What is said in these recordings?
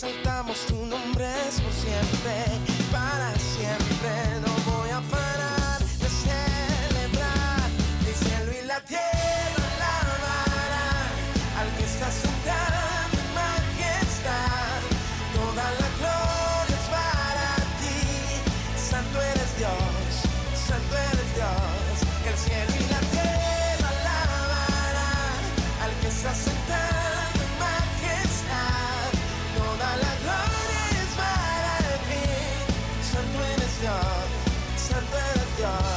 exaltamos, tu nombre es por siempre, para siempre. No voy a parar de celebrar, el cielo y la tierra alabarán al que está sentado en majestad. Toda la gloria es para ti, santo eres Dios, santo eres Dios. El cielo y la tierra alabarán al que está sentado en majestad. Toda la gloria es para ti, santo eres Dios, santo eres Dios.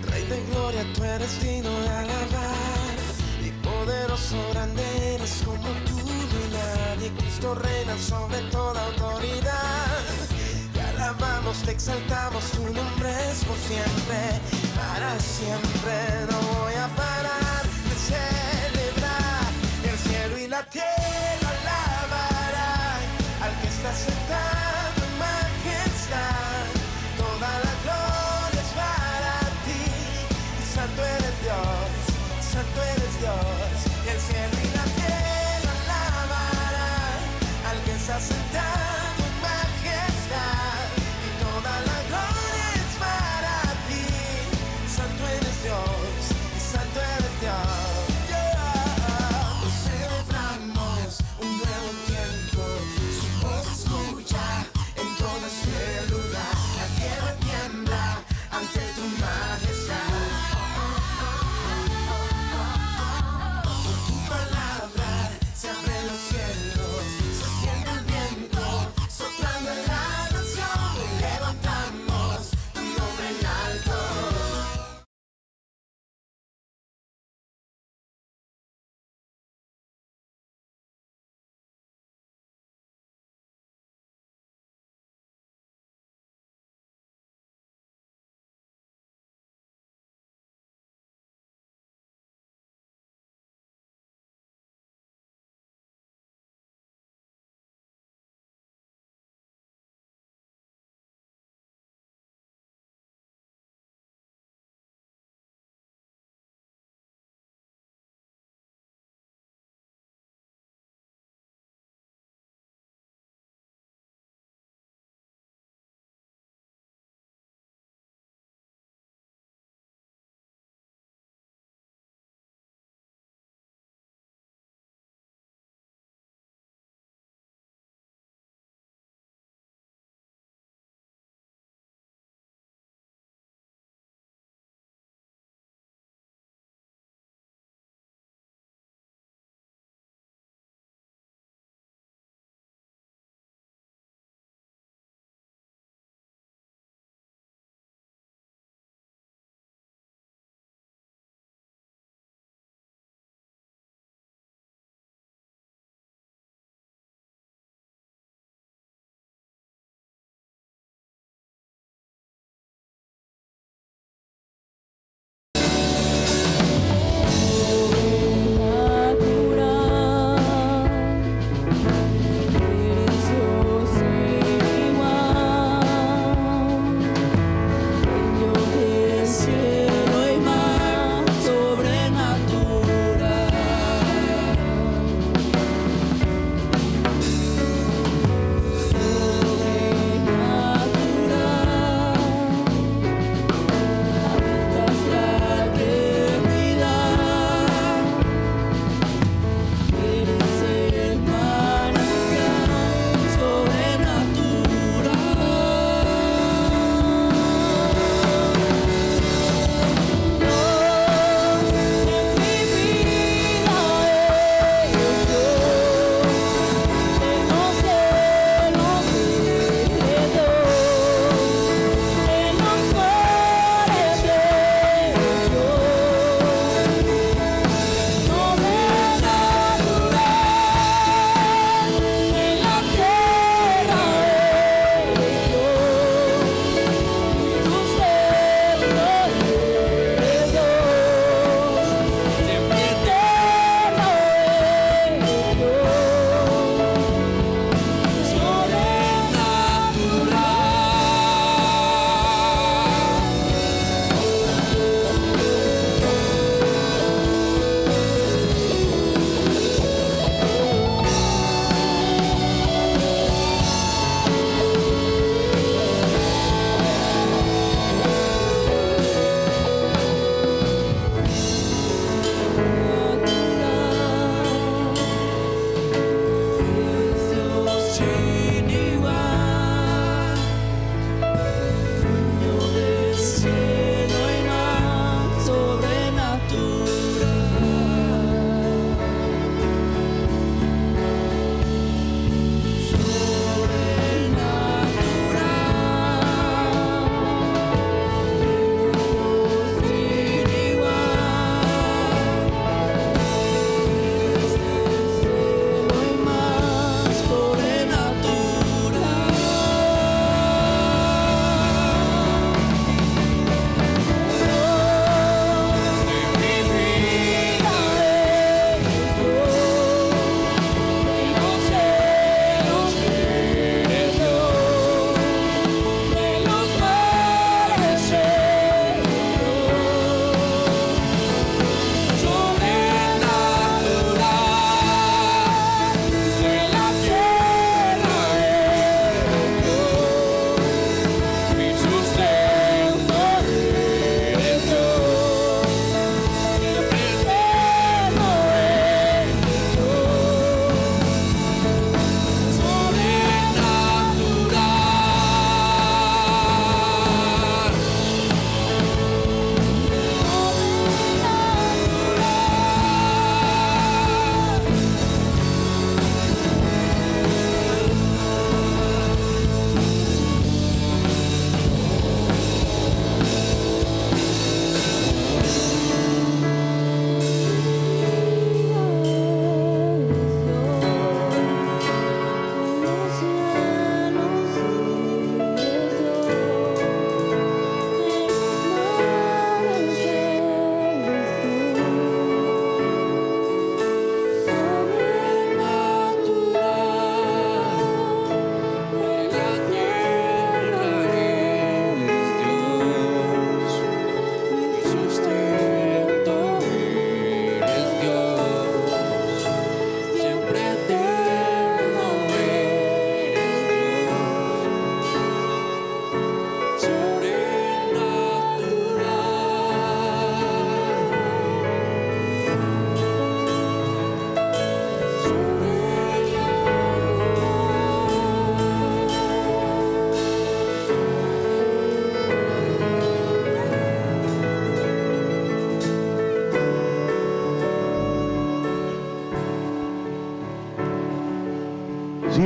Rey de gloria, tú eres digno de alabar, y poderoso grande eres como tú no hay nadie. Cristo reina sobre toda autoridad. Te alabamos, te exaltamos, tu nombre es por siempre, para siempre. No voy a parar de celebrar, el cielo y la tierra alabarán al que está sentado en majestad. Toda la gloria es para ti, santo eres Dios, santo eres Dios. El cielo y la tierra alabarán al que está sentado en majestad. Y toda la gloria es para ti, santo eres Dios, santo eres Dios.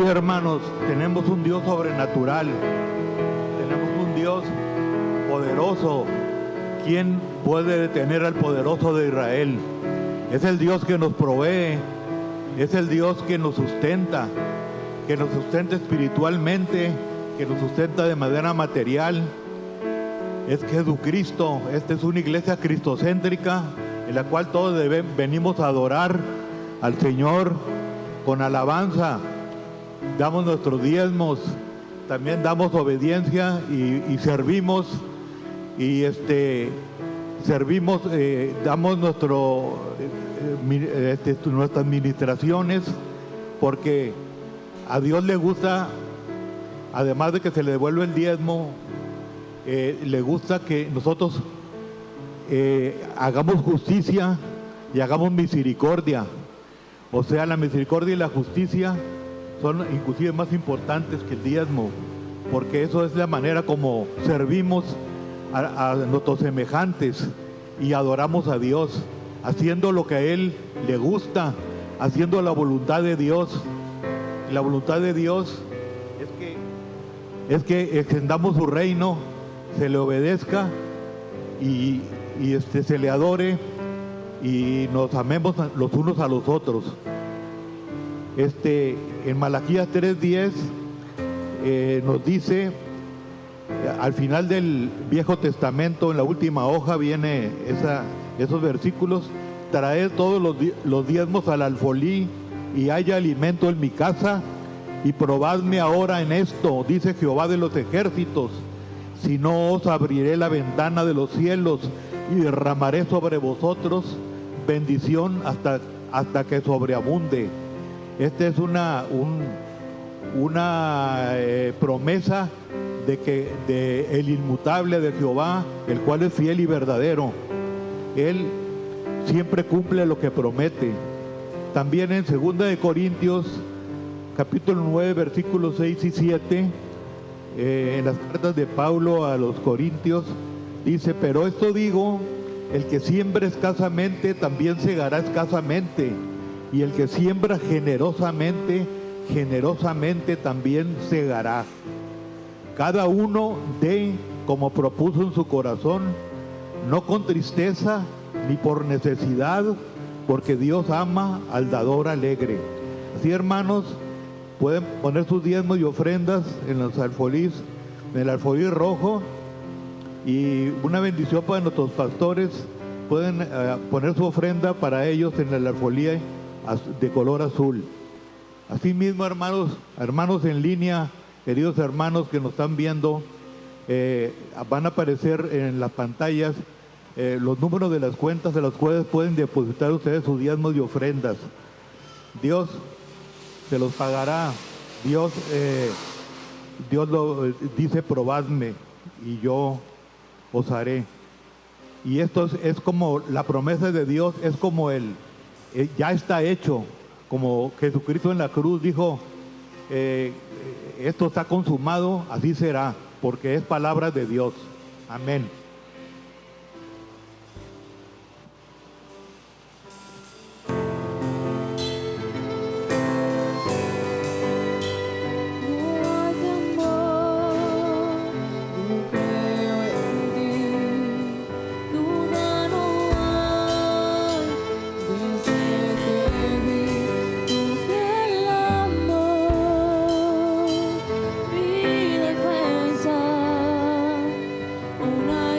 hermanos, tenemos un Dios sobrenatural, tenemos un Dios poderoso. ¿Quién puede detener al poderoso de Israel? Es el Dios que nos provee, es el Dios que nos sustenta espiritualmente, que nos sustenta de manera material. Es Jesucristo. Esta es una iglesia cristocéntrica en la cual todos venimos a adorar al Señor con alabanza. Damos nuestros diezmos, también damos obediencia y servimos, y servimos, damos nuestras ministraciones, porque a Dios le gusta, además de que se le devuelve el diezmo, le gusta que nosotros hagamos justicia y hagamos misericordia. O sea, la misericordia y la justicia son inclusive más importantes que el diezmo, porque eso es la manera como servimos a nuestros semejantes y adoramos a Dios, haciendo lo que a Él le gusta, haciendo la voluntad de Dios. La voluntad de Dios es que extendamos su reino, se le obedezca y se le adore y nos amemos los unos a los otros. En Malaquías 3:10 nos dice, al final del Viejo Testamento, en la última hoja viene esos versículos: traed todos los diezmos al alfolí y haya alimento en mi casa, y probadme ahora en esto, dice Jehová de los ejércitos, si no os abriré la ventana de los cielos y derramaré sobre vosotros bendición hasta que sobreabunde. Esta es una promesa de el inmutable de Jehová, el cual es fiel y verdadero. Él siempre cumple lo que promete. También en 2 de Corintios capítulo 9 versículos 6 y 7, en las cartas de Pablo a los Corintios, dice: pero esto digo, el que siembra escasamente también segará escasamente, y el que siembra generosamente, generosamente también segará. Cada uno dé como propuso en su corazón, no con tristeza ni por necesidad, porque Dios ama al dador alegre. Así, hermanos, pueden poner sus diezmos y ofrendas en los alfolís, en el alfolí rojo, y una bendición para nuestros pastores. Pueden poner su ofrenda para ellos en el alfolí de color azul. Asimismo, hermanos en línea, queridos hermanos que nos están viendo, van a aparecer en las pantallas los números de las cuentas de las cuales pueden depositar ustedes sus diezmos y ofrendas. Dios se los pagará. Dios lo dice: probadme y yo os haré. Y esto es como la promesa de Dios, es como ya está hecho, como Jesucristo en la cruz dijo: esto está consumado, así será, porque es palabra de Dios. Amén. Una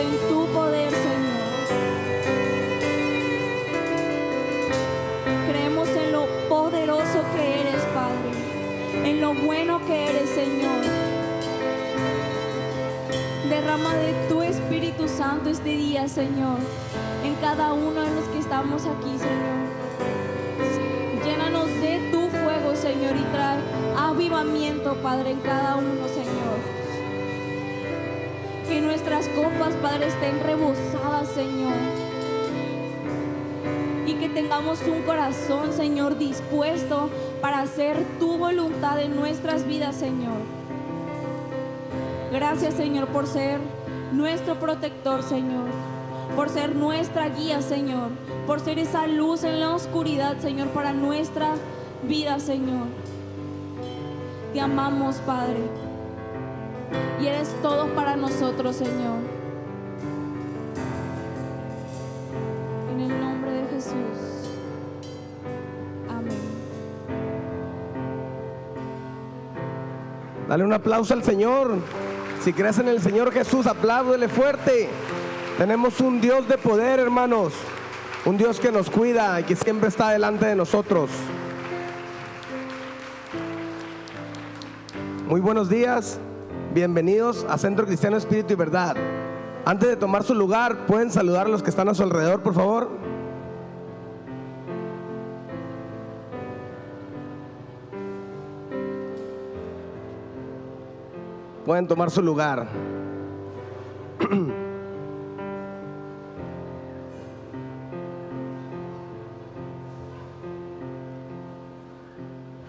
en tu poder, Señor. Creemos en lo poderoso que eres, Padre, en lo bueno que eres, Señor. Derrama de tu Espíritu Santo este día, Señor, en cada uno de los que estamos aquí, Señor. Llénanos de tu fuego, Señor, y trae avivamiento, Padre, en cada uno, Señor. Que nuestras copas, Padre, estén rebosadas, Señor. Y que tengamos un corazón, Señor, dispuesto para hacer tu voluntad en nuestras vidas, Señor. Gracias, Señor, por ser nuestro protector, Señor. Por ser nuestra guía, Señor. Por ser esa luz en la oscuridad, Señor, para nuestra vida, Señor. Te amamos, Padre. Y eres todo para nosotros, Señor. En el nombre de Jesús. Amén. Dale un aplauso al Señor. Si crees en el Señor Jesús, apláudele fuerte. Tenemos un Dios de poder, hermanos. Un Dios que nos cuida y que siempre está delante de nosotros. Muy buenos días. Bienvenidos a Centro Cristiano Espíritu y Verdad. Antes de tomar su lugar, ¿pueden saludar a los que están a su alrededor, por favor? Pueden tomar su lugar.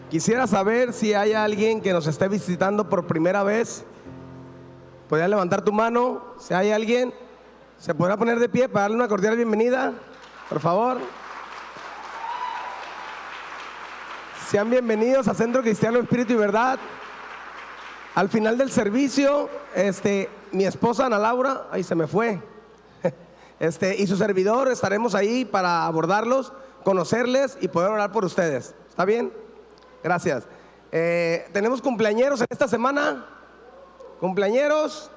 Quisiera saber si hay alguien que nos esté visitando por primera vez. ¿Podría levantar tu mano? Si hay alguien, ¿se podrá poner de pie para darle una cordial bienvenida? Por favor. Sean bienvenidos a Centro Cristiano Espíritu y Verdad. Al final del servicio, mi esposa Ana Laura, ahí se me fue, y su servidor estaremos ahí para abordarlos, conocerles y poder orar por ustedes. ¿Está bien? Gracias. Tenemos cumpleañeros en esta semana. ¿Cumpleañeros?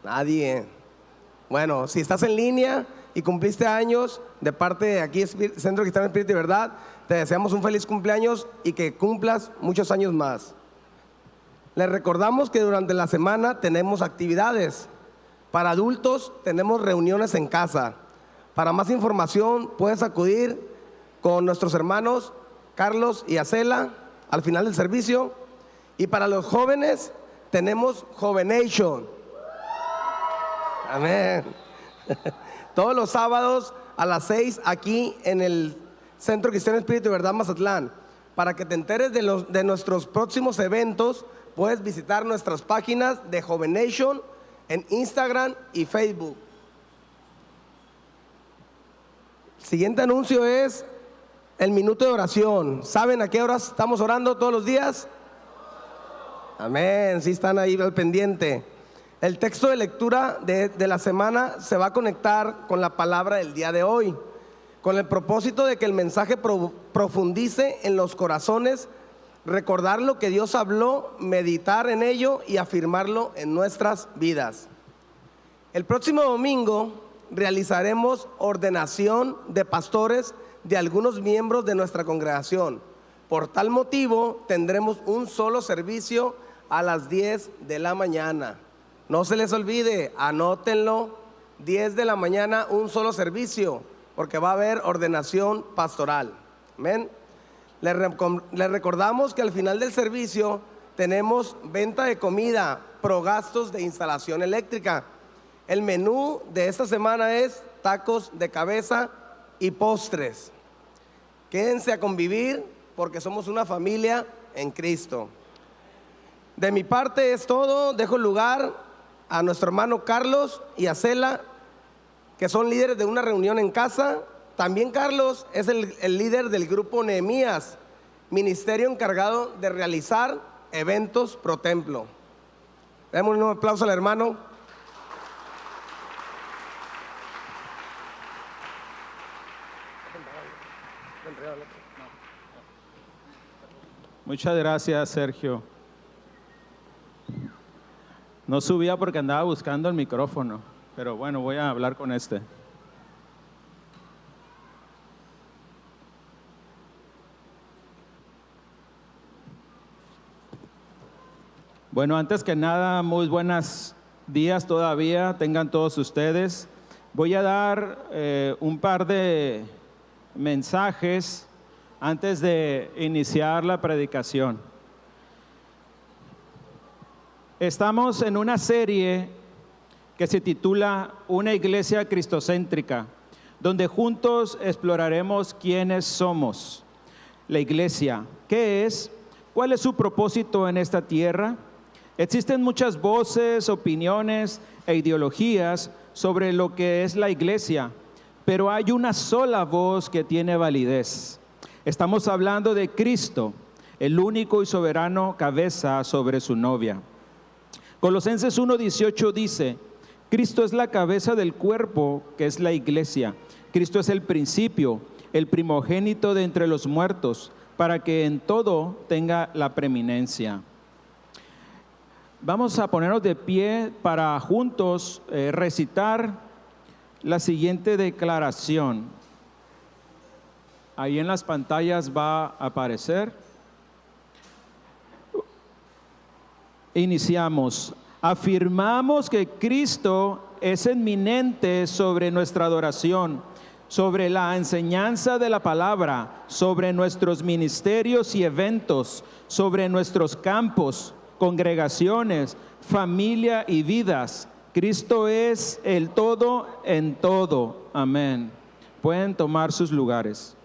Nadie. Bueno, si estás en línea y cumpliste años, de parte de aquí Centro Cristiano Espíritu y Verdad, te deseamos un feliz cumpleaños y que cumplas muchos años más. Les recordamos que durante la semana tenemos actividades. Para adultos tenemos reuniones en casa. Para más información puedes acudir con nuestros hermanos Carlos y Acela al final del servicio. Y para los jóvenes tenemos Jovenation. Amén. Todos los sábados a las 6 aquí en el Centro Cristiano Espíritu y Verdad Mazatlán. Para que te enteres de nuestros próximos eventos, puedes visitar nuestras páginas de Jovenation en Instagram y Facebook. El siguiente anuncio es el minuto de oración. ¿Saben a qué horas estamos orando todos los días? Amén, sí están ahí al pendiente. El texto de lectura de la semana se va a conectar con la palabra del día de hoy, con el propósito de que el mensaje profundice en los corazones, recordar lo que Dios habló, meditar en ello y afirmarlo en nuestras vidas. El próximo domingo realizaremos ordenación de pastores de algunos miembros de nuestra congregación. Por tal motivo tendremos un solo servicio a las 10 de la mañana. No se les olvide, anótenlo, 10 de la mañana un solo servicio, porque va a haber ordenación pastoral. Amén. Les recordamos que al final del servicio tenemos venta de comida pro gastos de instalación eléctrica. El menú de esta semana es tacos de cabeza y postres. Quédense a convivir porque somos una familia en Cristo. De mi parte es todo. Dejo lugar a nuestro hermano Carlos y a Cela, que son líderes de una reunión en casa. También Carlos es el líder del grupo Nehemías, ministerio encargado de realizar eventos pro templo. Demos un aplauso al hermano. Muchas gracias, Sergio. No subía porque andaba buscando el micrófono, pero bueno, voy a hablar con este. Bueno, antes que nada, muy buenos días todavía tengan todos ustedes. Voy a dar un par de mensajes antes de iniciar la predicación. Estamos en una serie que se titula Una iglesia cristocéntrica, donde juntos exploraremos quiénes somos. La iglesia, ¿qué es? ¿Cuál es su propósito en esta tierra? Existen muchas voces, opiniones e ideologías sobre lo que es la iglesia, pero hay una sola voz que tiene validez. Estamos hablando de Cristo, el único y soberano cabeza sobre su novia. Colosenses 1:18 dice: Cristo es la cabeza del cuerpo, que es la iglesia. Cristo es el principio, el primogénito de entre los muertos, para que en todo tenga la preeminencia. Vamos a ponernos de pie para juntos recitar la siguiente declaración. Ahí en las pantallas va a aparecer. Iniciamos. Afirmamos que Cristo es eminente sobre nuestra adoración, sobre la enseñanza de la palabra, sobre nuestros ministerios y eventos, sobre nuestros campos, congregaciones, familia y vidas. Cristo es el todo en todo. Amén. Pueden tomar sus lugares.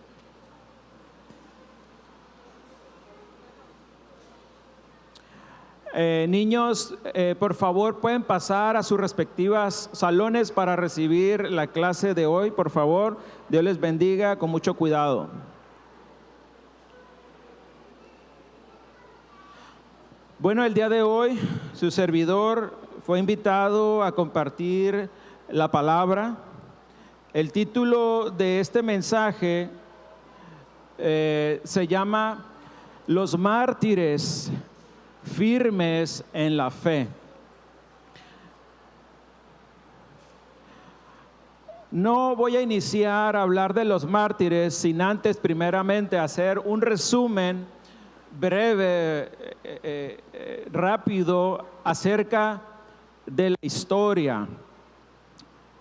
Niños, por favor, pueden pasar a sus respectivos salones para recibir la clase de hoy, por favor. Dios les bendiga, con mucho cuidado. Bueno, el día de hoy su servidor fue invitado a compartir la palabra. El título de este mensaje se llama Los mártires firmes en la fe. No voy a iniciar a hablar de los mártires sin antes primeramente hacer un resumen breve, rápido acerca de la historia.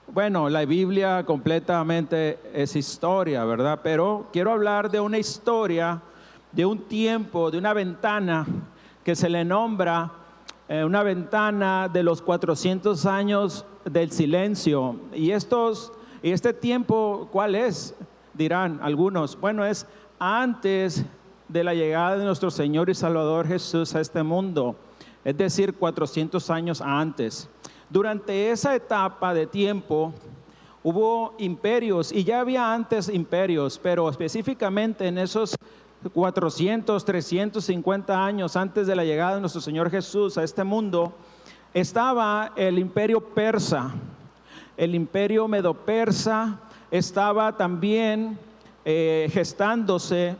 Bueno, la Biblia completamente es historia, ¿verdad? Pero quiero hablar de una historia, de un tiempo, de una ventana que se le nombra una ventana de los 400 años del silencio. Y este tiempo, ¿cuál es? Dirán algunos. Bueno, es antes de la llegada de nuestro Señor y Salvador Jesús a este mundo, es decir, 400 años antes. Durante esa etapa de tiempo hubo imperios, y ya había antes imperios, pero específicamente en esos 400, 350 años antes de la llegada de nuestro Señor Jesús a este mundo, estaba el imperio persa, el imperio medo-persa, estaba también gestándose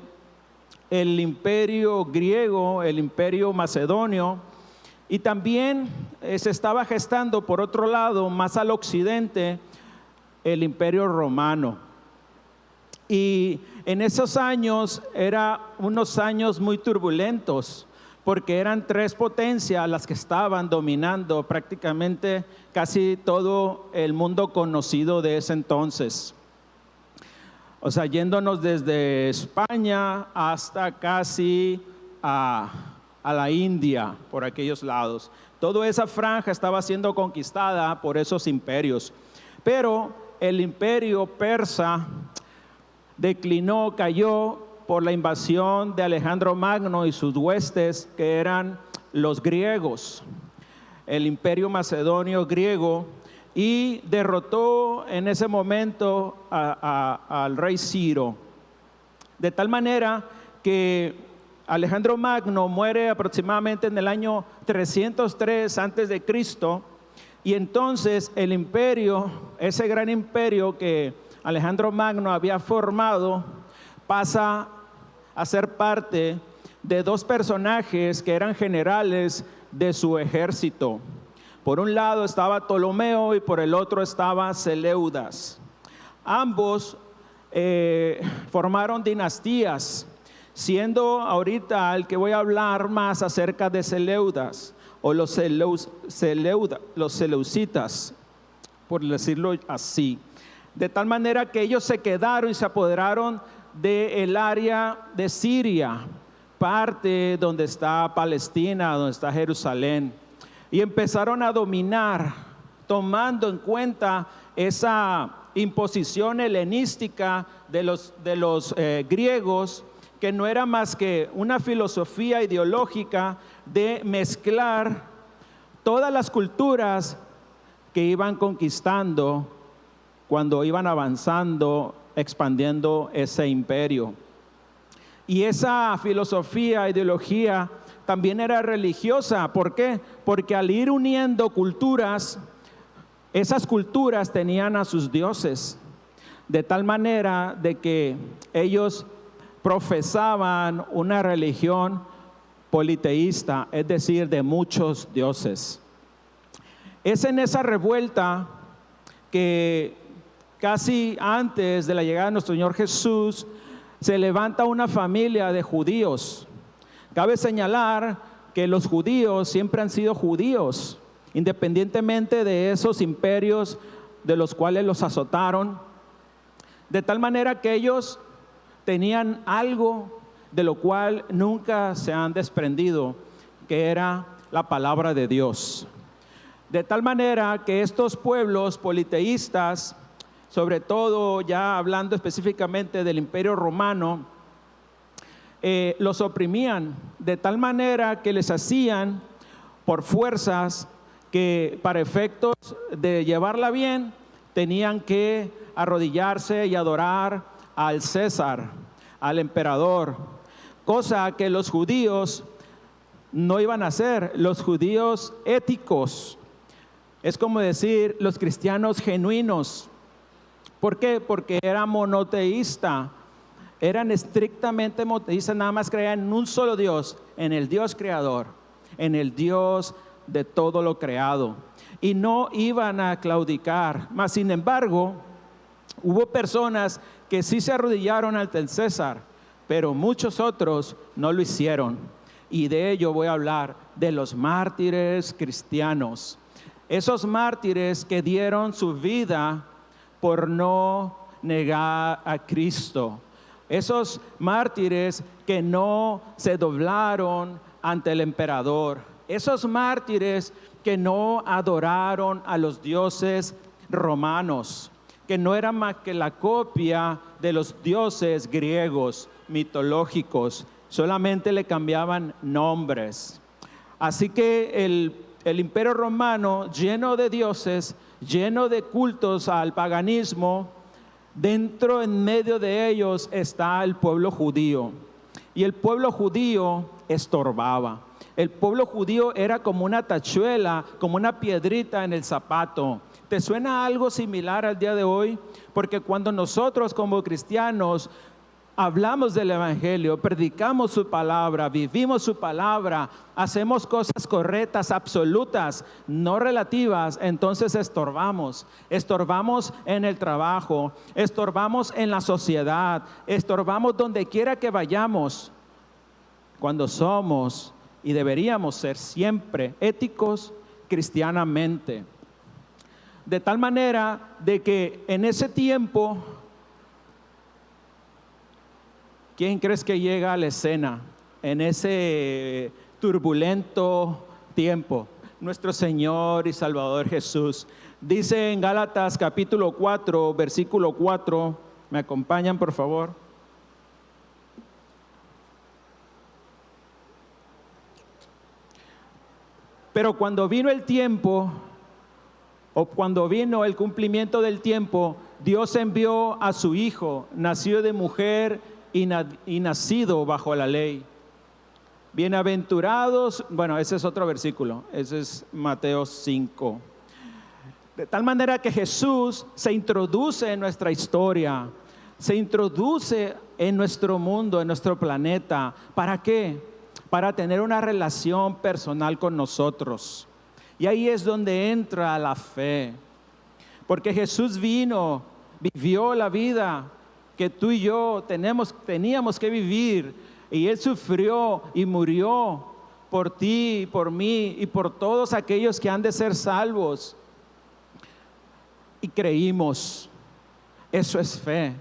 el imperio griego, el imperio macedonio, y también se estaba gestando por otro lado, más al occidente, el imperio romano. Y en esos años eran unos años muy turbulentos, porque eran tres potencias las que estaban dominando prácticamente casi todo el mundo conocido de ese entonces. O sea, yéndonos desde España hasta casi a la India, por aquellos lados. Toda esa franja estaba siendo conquistada por esos imperios. Pero el imperio persa declinó, cayó por la invasión de Alejandro Magno y sus huestes, que eran los griegos, el imperio macedonio griego, y derrotó en ese momento al rey Ciro. De tal manera que Alejandro Magno muere aproximadamente en el año 303 antes de Cristo, y entonces el imperio, ese gran imperio que Alejandro Magno había formado, pasa a ser parte de dos personajes que eran generales de su ejército. Por un lado estaba Ptolomeo y por el otro estaba Seleudas. Ambos formaron dinastías, siendo ahorita el que voy a hablar más acerca de Seleudas o los seleucitas, por decirlo así. De tal manera que ellos se quedaron y se apoderaron del área de Siria, parte donde está Palestina, donde está Jerusalén, y empezaron a dominar, tomando en cuenta esa imposición helenística de los griegos, que no era más que una filosofía ideológica de mezclar todas las culturas que iban conquistando cuando iban avanzando, expandiendo ese imperio. Y esa filosofía, ideología, también era religiosa. ¿Por qué? Porque al ir uniendo culturas, esas culturas tenían a sus dioses, de tal manera de que ellos profesaban una religión politeísta, es decir, de muchos dioses. Es en esa revuelta que casi antes de la llegada de nuestro Señor Jesús se levanta una familia de judíos. Cabe señalar que los judíos siempre han sido judíos, independientemente de esos imperios de los cuales los azotaron, de tal manera que ellos tenían algo de lo cual nunca se han desprendido, que era la palabra de Dios. De tal manera que estos pueblos politeístas, sobre todo ya hablando específicamente del Imperio Romano, los oprimían de tal manera que les hacían por fuerzas que para efectos de llevarla bien tenían que arrodillarse y adorar al César, al emperador, cosa que los judíos no iban a hacer, los judíos éticos, es como decir los cristianos genuinos. ¿Por qué? Porque era monoteísta, eran estrictamente monoteístas, nada más creían en un solo Dios, en el Dios creador, en el Dios de todo lo creado, y no iban a claudicar. Mas sin embargo, hubo personas que sí se arrodillaron ante el César, pero muchos otros no lo hicieron, y de ello voy a hablar, de los mártires cristianos, esos mártires que dieron su vida por no negar a Cristo, esos mártires que no se doblaron ante el emperador, esos mártires que no adoraron a los dioses romanos, que no eran más que la copia de los dioses griegos mitológicos, solamente le cambiaban nombres. Así que el Imperio Romano, lleno de dioses, lleno de cultos al paganismo, dentro, en medio de ellos está el pueblo judío. Y el pueblo judío estorbaba. El pueblo judío era como una tachuela, como una piedrita en el zapato. ¿Te suena algo similar al día de hoy? Porque cuando nosotros como cristianos hablamos del Evangelio, predicamos su palabra, vivimos su palabra, hacemos cosas correctas, absolutas, no relativas, entonces estorbamos. Estorbamos en el trabajo, estorbamos en la sociedad, estorbamos donde quiera que vayamos, cuando somos y deberíamos ser siempre éticos cristianamente. De tal manera de que en ese tiempo, ¿quién crees que llega a la escena en ese turbulento tiempo? Nuestro Señor y Salvador Jesús. Dice en Gálatas capítulo 4, versículo 4, ¿me acompañan por favor? Pero cuando vino el tiempo, o cuando vino el cumplimiento del tiempo, Dios envió a su Hijo, nacido de mujer y nacido bajo la ley. Bienaventurados, bueno, ese es otro versículo, ese es Mateo 5. De tal manera que Jesús se introduce en nuestra historia, se introduce en nuestro mundo, en nuestro planeta. ¿Para qué? Para tener una relación personal con nosotros. Y ahí es donde entra la fe. Porque Jesús vino, vivió la vida que tú y yo teníamos que vivir. Y Él sufrió y murió por ti, por mí y por todos aquellos que han de ser salvos. Y creímos. Eso es fe.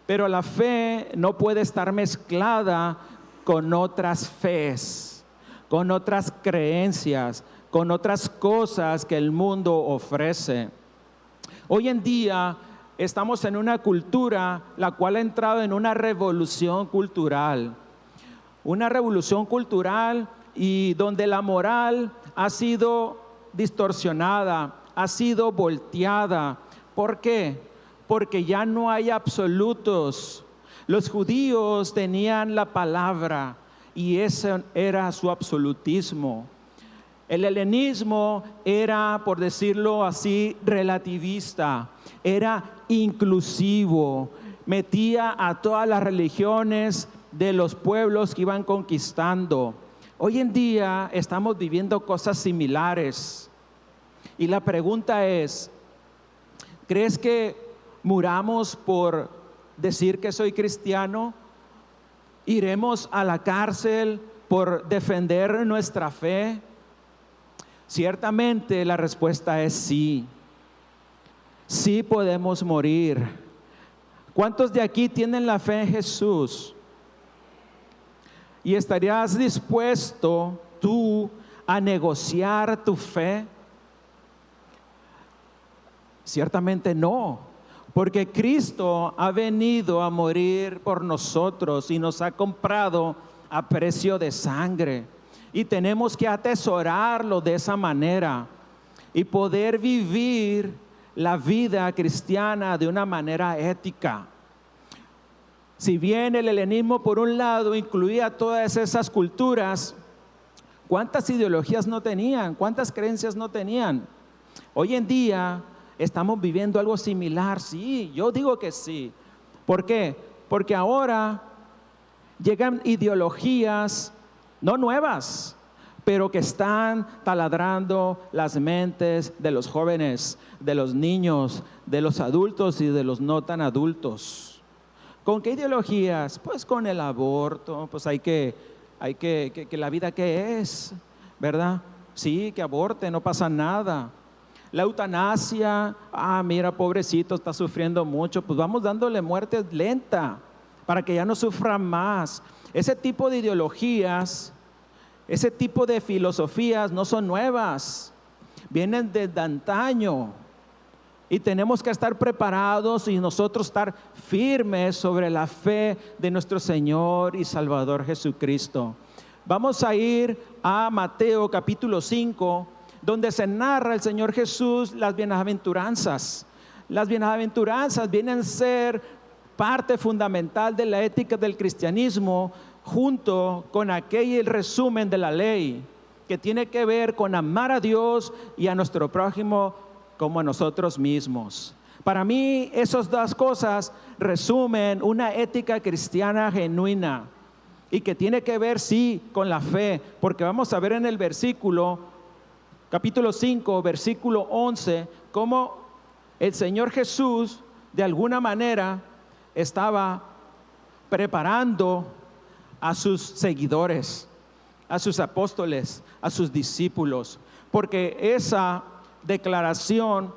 Pero la fe no puede estar mezclada con otras fees, con otras creencias, con otras cosas que el mundo ofrece. Hoy en día estamos en una cultura la cual ha entrado en una revolución cultural. Una revolución cultural y donde la moral ha sido distorsionada, ha sido volteada. ¿Por qué? Porque ya no hay absolutos. Los judíos tenían la palabra y ese era su absolutismo. El helenismo era, por decirlo así, relativista, era inclusivo, metía a todas las religiones de los pueblos que iban conquistando. Hoy en día estamos viviendo cosas similares y la pregunta es, ¿crees que muramos por decir que soy cristiano? ¿Iremos a la cárcel por defender nuestra fe? Ciertamente la respuesta es sí. Sí podemos morir. ¿Cuántos de aquí tienen la fe en Jesús? ¿Y estarías dispuesto tú a negociar tu fe? Ciertamente no, porque Cristo ha venido a morir por nosotros y nos ha comprado a precio de sangre. Y tenemos que atesorarlo de esa manera y poder vivir la vida cristiana de una manera ética. Si bien el helenismo por un lado incluía todas esas culturas, ¿cuántas ideologías no tenían? ¿Cuántas creencias no tenían? Hoy en día estamos viviendo algo similar, sí, yo digo que sí. ¿Por qué? Porque ahora llegan ideologías no nuevas, pero que están taladrando las mentes de los jóvenes, de los niños, de los adultos y de los no tan adultos. ¿Con qué ideologías? Pues con el aborto, pues hay que la vida que es, ¿verdad? Sí, que aborte, no pasa nada. La eutanasia, mira, pobrecito, está sufriendo mucho, pues vamos dándole muerte lenta para que ya no sufra más. Ese tipo de ideologías, ese tipo de filosofías no son nuevas, vienen desde antaño y tenemos que estar preparados y nosotros estar firmes sobre la fe de nuestro Señor y Salvador Jesucristo. Vamos a ir a Mateo capítulo 5, donde se narra el Señor Jesús las bienaventuranzas. Las bienaventuranzas vienen a ser parte fundamental de la ética del cristianismo, junto con el resumen de la ley, que tiene que ver con amar a Dios y a nuestro prójimo como a nosotros mismos. Para mí, esas dos cosas resumen una ética cristiana genuina y que tiene que ver, sí, con la fe, porque vamos a ver en el capítulo 5, versículo 11, cómo el Señor Jesús, de alguna manera, estaba preparando a sus seguidores, a sus apóstoles, a sus discípulos, porque esa declaración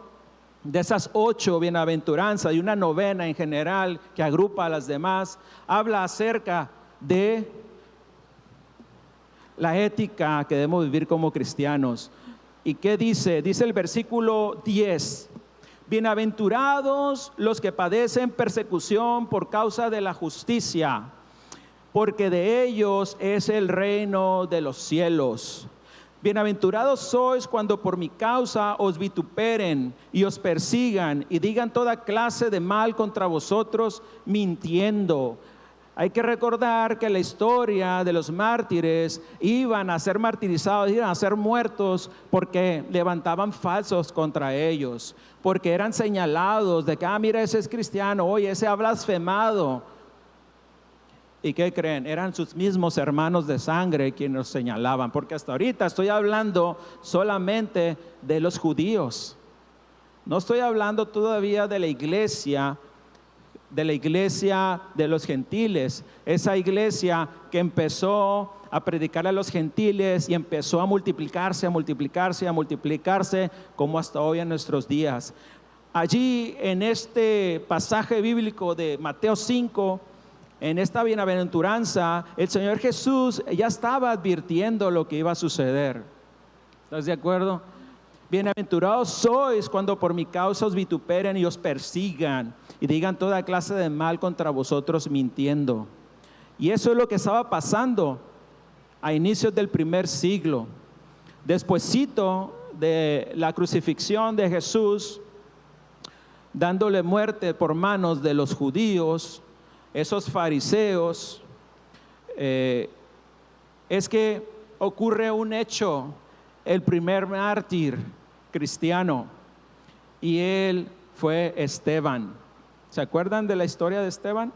de esas 8 bienaventuranzas y una novena en general que agrupa a las demás, habla acerca de la ética que debemos vivir como cristianos. ¿Y qué dice? Dice el versículo 10: bienaventurados los que padecen persecución por causa de la justicia, porque de ellos es el reino de los cielos. Bienaventurados sois cuando por mi causa os vituperen y os persigan y digan toda clase de mal contra vosotros, mintiendo. Hay que recordar que la historia de los mártires iban a ser martirizados, iban a ser muertos porque levantaban falsos contra ellos, porque eran señalados de que, mira, ese es cristiano, oye, ese ha blasfemado. ¿Y qué creen? Eran sus mismos hermanos de sangre quienes nos señalaban, porque hasta ahorita estoy hablando solamente de los judíos. No estoy hablando todavía de la iglesia de los gentiles, esa iglesia que empezó a predicar a los gentiles y empezó a multiplicarse, como hasta hoy en nuestros días. Allí en este pasaje bíblico de Mateo 5, en esta bienaventuranza, el Señor Jesús ya estaba advirtiendo lo que iba a suceder. ¿Estás de acuerdo? Bienaventurados sois cuando por mi causa os vituperen y os persigan y digan toda clase de mal contra vosotros mintiendo. Y eso es lo que estaba pasando a inicios del primer siglo. Despuesito de la crucifixión de Jesús, dándole muerte por manos de los judíos, esos fariseos, es que ocurre un hecho, el primer mártir cristiano, y él fue Esteban. ¿Se acuerdan de la historia de Esteban?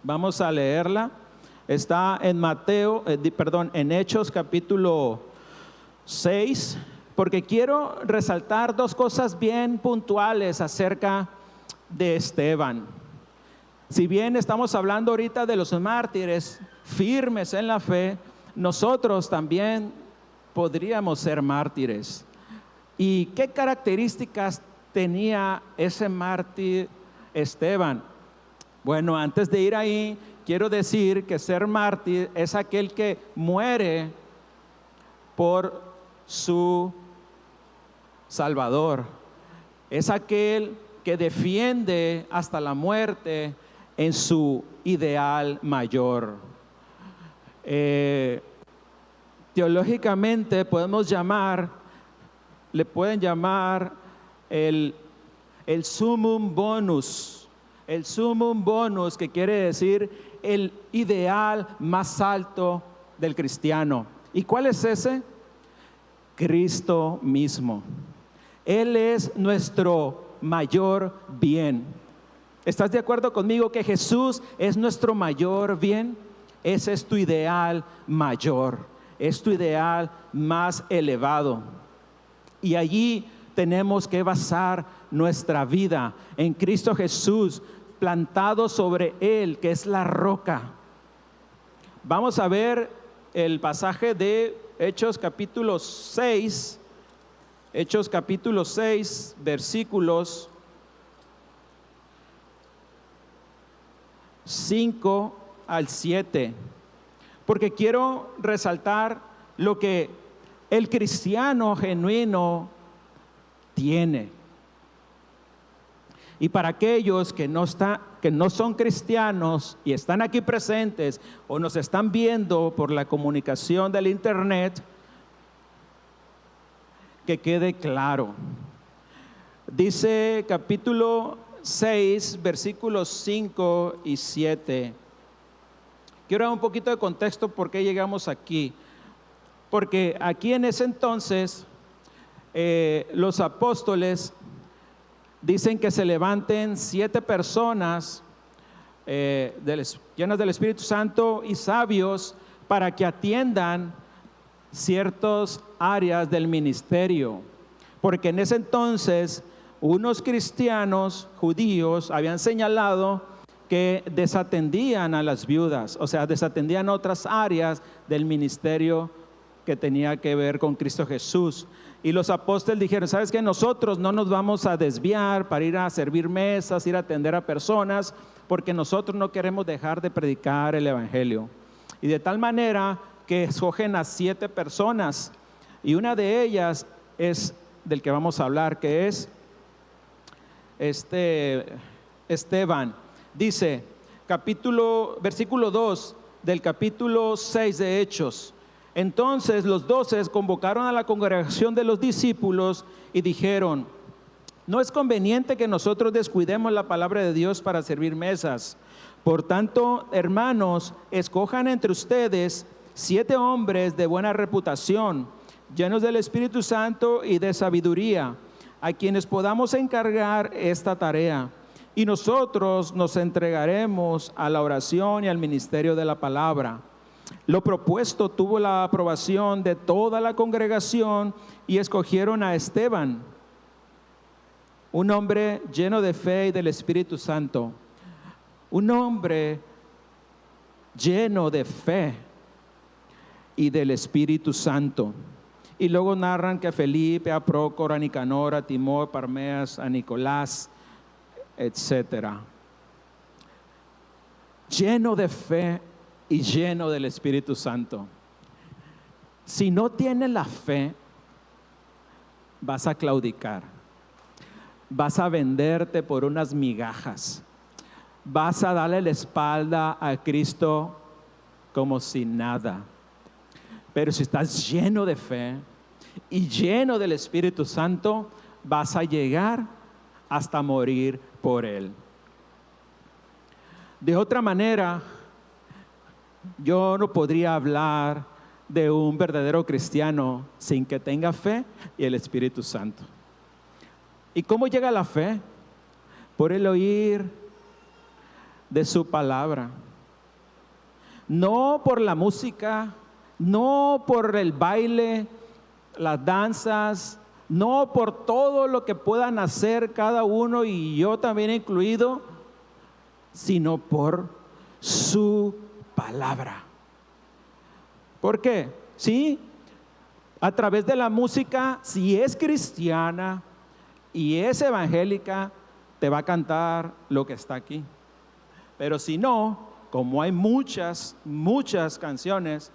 Vamos a leerla. Está en en Hechos capítulo 6, porque quiero resaltar dos cosas bien puntuales acerca de Esteban. Si bien estamos hablando ahorita de los mártires firmes en la fe, nosotros también podríamos ser mártires. ¿Y qué características tenía ese mártir Esteban? Bueno, antes de ir ahí, quiero decir que ser mártir es aquel que muere por su Salvador. Es aquel que defiende hasta la muerte en su ideal mayor. Teológicamente le pueden llamar el sumum bonus. El sumum bonus, que quiere decir el ideal más alto del cristiano. ¿Y cuál es ese? Cristo mismo. Él es nuestro mayor bien. ¿Estás de acuerdo conmigo que Jesús es nuestro mayor bien? Ese es tu ideal mayor, es tu ideal más elevado. Y allí tenemos que basar nuestra vida en Cristo Jesús, plantado sobre Él, que es la roca. Vamos a ver el pasaje de Hechos capítulo 6, versículos 5 al 7, porque quiero resaltar lo que el cristiano genuino tiene. Y para aquellos que no son cristianos y están aquí presentes o nos están viendo por la comunicación del internet, que quede claro. Dice capítulo 6, versículos 5 y 7. Quiero dar un poquito de contexto por qué llegamos aquí. Porque aquí en ese entonces los apóstoles dicen que se levanten 7 personas llenas del Espíritu Santo y sabios para que atiendan ciertas áreas del ministerio. Porque en ese entonces unos cristianos judíos habían señalado que desatendían a las viudas, o sea, desatendían otras áreas del ministerio que tenía que ver con Cristo Jesús. Y los apóstoles dijeron: ¿sabes qué? Nosotros no nos vamos a desviar para ir a servir mesas, ir a atender a personas, porque nosotros no queremos dejar de predicar el evangelio. Y de tal manera que escogen a 7 personas, y una de ellas es del que vamos a hablar, que es Esteban. Dice, versículo 2 del capítulo 6 de Hechos: entonces los 12 convocaron a la congregación de los discípulos y dijeron: no es conveniente que nosotros descuidemos la palabra de Dios para servir mesas. Por tanto, hermanos, escojan entre ustedes 7 hombres de buena reputación, llenos del Espíritu Santo y de sabiduría, a quienes podamos encargar esta tarea. y nosotros nos entregaremos a la oración y al ministerio de la palabra. Lo propuesto tuvo la aprobación de toda la congregación y escogieron a Esteban, un hombre lleno de fe y del Espíritu Santo. Un hombre lleno de fe y del Espíritu Santo. Y luego narran que a Felipe, a Prócoro, a Nicanor, a Timón, a Parmenas, a Nicolás, etcétera. Lleno de fe y lleno del Espíritu Santo. Si no tienes la fe, vas a claudicar. Vas a venderte por unas migajas. Vas a darle la espalda a Cristo como si nada. Pero si estás lleno de fe y lleno del Espíritu Santo, vas a llegar hasta morir por Él. De otra manera, yo no podría hablar de un verdadero cristiano sin que tenga fe y el Espíritu Santo. ¿Y cómo llega la fe? Por el oír de su palabra. No por la música, no por el baile, las danzas, no por todo lo que puedan hacer cada uno y yo también incluido, sino por su palabra. ¿Por qué? Sí, a través de la música, si es cristiana y es evangélica, te va a cantar lo que está aquí. Pero si no, como hay muchas canciones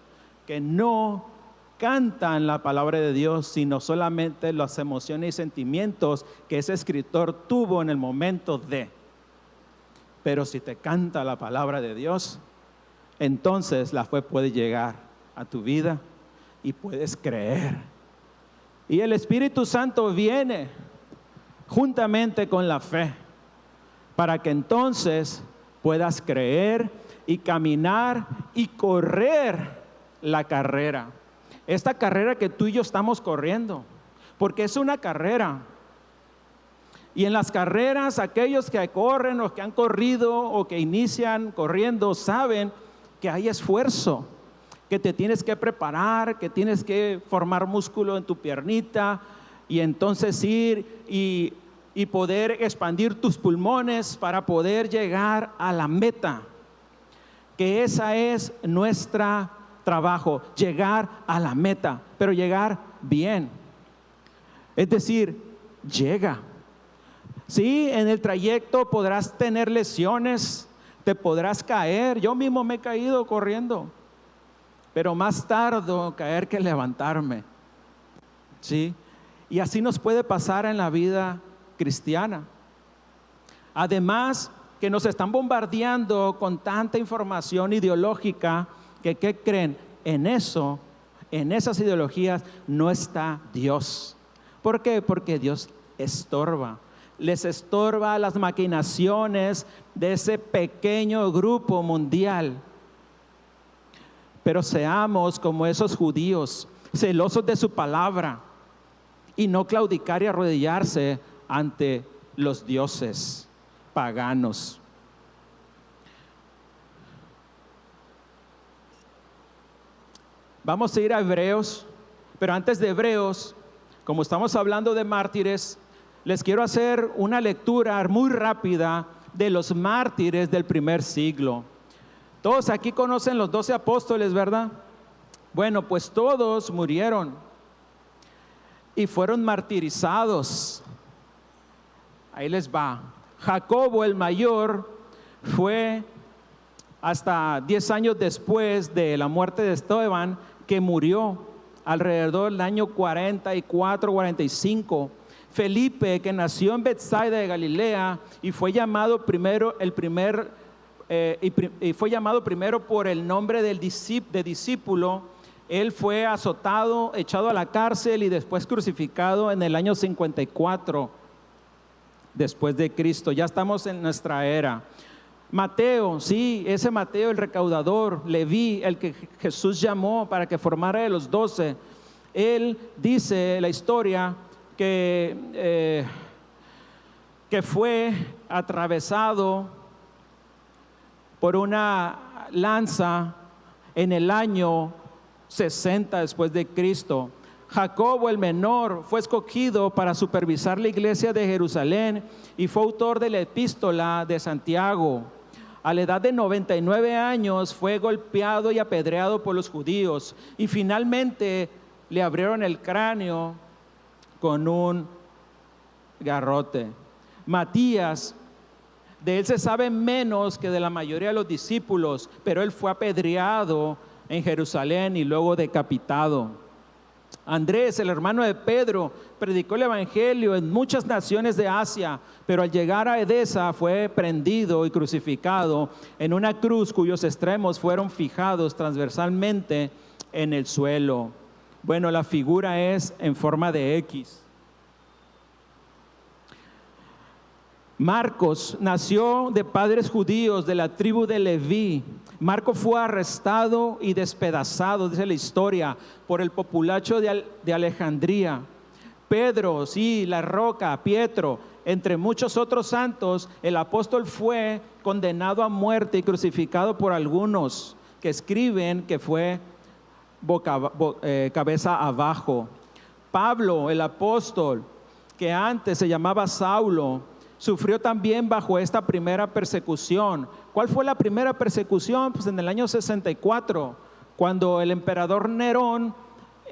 que no cantan la palabra de Dios, sino solamente las emociones y sentimientos que ese escritor tuvo en el momento de. Pero si te canta la palabra de Dios, entonces la fe puede llegar a tu vida y puedes creer. Y el Espíritu Santo viene juntamente con la fe para que entonces puedas creer y caminar y correr la carrera. Esta carrera que tú y yo estamos corriendo, porque es una carrera. Y en las carreras, aquellos que corren o que han corrido o que inician corriendo, saben que hay esfuerzo, que te tienes que preparar, que tienes que formar músculo en tu piernita y entonces ir y poder expandir tus pulmones para poder llegar a la meta. Que esa es nuestra trabajo, llegar a la meta, pero llegar bien. Es decir, llega. Sí, en el trayecto podrás tener lesiones, te podrás caer. Yo mismo me he caído corriendo, pero más tardo caer que levantarme. Sí, y así nos puede pasar en la vida cristiana. Además, que nos están bombardeando con tanta información ideológica que, ¿qué creen? En esas ideologías no está Dios. ¿Por qué? Porque Dios estorba. Les estorba las maquinaciones de ese pequeño grupo mundial. Pero seamos como esos judíos, celosos de su palabra y no claudicar y arrodillarse ante los dioses paganos. Vamos a ir a Hebreos, pero antes de Hebreos, como estamos hablando de mártires, les quiero hacer una lectura muy rápida de los mártires del primer siglo. Todos aquí conocen los 12 apóstoles, ¿verdad? Bueno, pues todos murieron y fueron martirizados. Ahí les va. Jacobo el mayor fue hasta 10 años después de la muerte de Esteban, que murió alrededor del año 44, 45. Felipe, que nació en Betsaida de Galilea y fue llamado primero fue llamado primero por el nombre de discípulo. Él fue azotado, echado a la cárcel y después crucificado en el año 54 después de Cristo. Ya estamos en nuestra era. Mateo, sí, ese Mateo el recaudador, Leví, el que Jesús llamó para que formara de los 12. Él dice la historia que fue atravesado por una lanza en el año 60 después de Cristo. Jacobo el menor fue escogido para supervisar la iglesia de Jerusalén y fue autor de la epístola de Santiago. A la edad de 99 años fue golpeado y apedreado por los judíos y finalmente le abrieron el cráneo con un garrote. Matías, de él se sabe menos que de la mayoría de los discípulos, pero él fue apedreado en Jerusalén y luego decapitado. Andrés, el hermano de Pedro, predicó el evangelio en muchas naciones de Asia, pero al llegar a Edesa fue prendido y crucificado en una cruz cuyos extremos fueron fijados transversalmente en el suelo. Bueno, la figura es en forma de X. Marcos nació de padres judíos de la tribu de Leví. Marcos fue arrestado y despedazado, dice la historia, por el populacho de Alejandría. Pedro, sí, la roca, Pietro, entre muchos otros santos, el apóstol fue condenado a muerte y crucificado por algunos que escriben que fue cabeza abajo. Pablo, el apóstol, que antes se llamaba Saulo, sufrió también bajo esta primera persecución. ¿Cuál fue la primera persecución? Pues en el año 64, cuando el emperador Nerón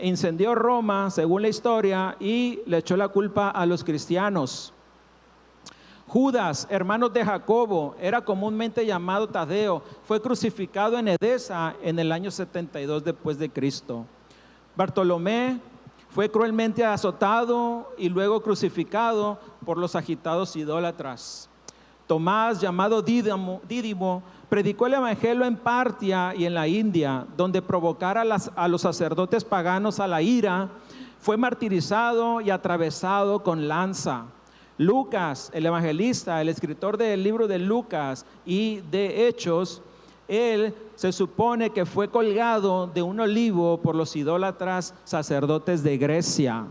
incendió Roma, según la historia, y le echó la culpa a los cristianos. Judas, hermano de Jacobo, era comúnmente llamado Tadeo, fue crucificado en Edesa en el año 72 después de Cristo. Bartolomé fue cruelmente azotado y luego crucificado por los agitados idólatras. Tomás, llamado Dídimo, predicó el evangelio en Partia y en la India, donde provocara a los sacerdotes paganos a la ira. Fue martirizado y atravesado con lanza. Lucas, el evangelista, el escritor del libro de Lucas y de Hechos, él se supone que fue colgado de un olivo por los idólatras sacerdotes de Grecia.